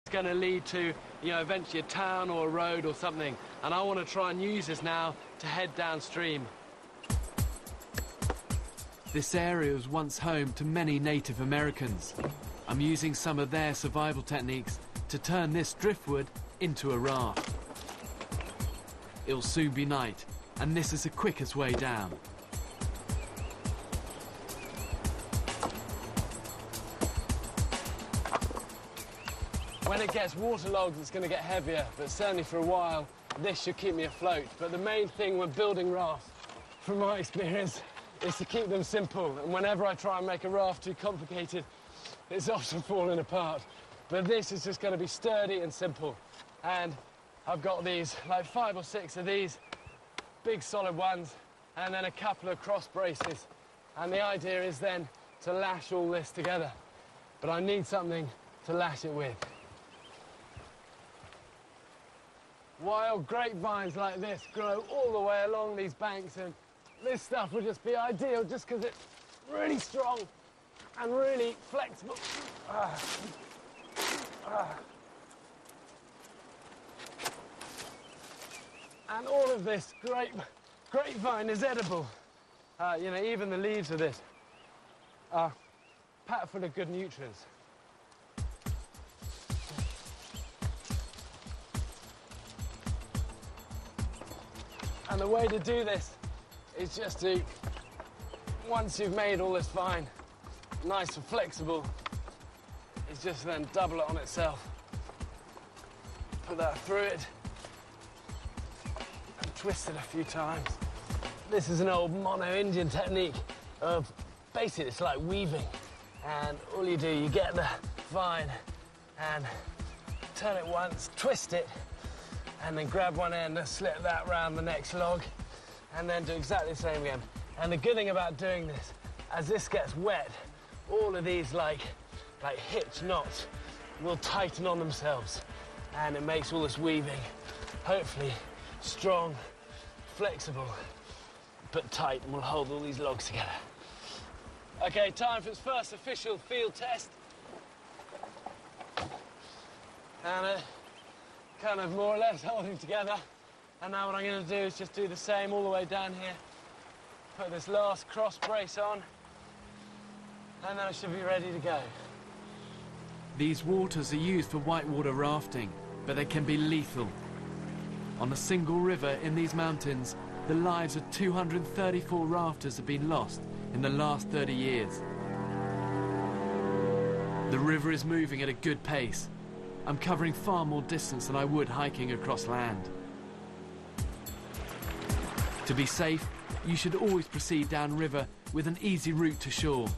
It's going to lead to, you know, eventually a town or a road or something. And I want to try and use this now to head downstream. This area was once home to many Native Americans. I'm using some of their survival techniques to turn this driftwood into a raft. It'll soon be night, and this is the quickest way down. When it gets waterlogged, it's going to get heavier, but certainly for a while, this should keep me afloat. But the main thing when building rafts, from my experience, is to keep them simple. And whenever I try and make a raft too complicated, it's often falling apart. But this is just going to be sturdy and simple. And I've got these, like 5 or 6 of these big solid ones, and then a couple of cross braces. And the idea is then to lash all this together. But I need something to lash it with. Wild grapevines like this grow all the way along these banks, and this stuff would just be ideal just because it's really strong and really flexible. And all of this grapevine is edible. You know, even the leaves of this are packed full of good nutrients. And the way to do this is just to, once you've made all this vine nice and flexible, is just then double it on itself. Put that through it and twist it a few times. This is an old mono-Indian technique of, basically it's like weaving. And all you do, you get the vine and turn it once, twist it, and then grab one end and slip that round the next log, and then do exactly the same again. And the good thing about doing this, as this gets wet, all of these like hitch knots will tighten on themselves, and it makes all this weaving hopefully strong, flexible, but tight, and will hold all these logs together. Okay, time for its first official field test. And kind of more or less holding together. And now what I'm going to do is just do the same all the way down here. Put this last cross brace on, and then I should be ready to go. These waters are used for whitewater rafting, but they can be lethal. On a single river in these mountains, the lives of 234 rafters have been lost in the last 30 years. The river is moving at a good pace. I'm covering far more distance than I would hiking across land. To be safe, you should always proceed downriver with an easy route to shore.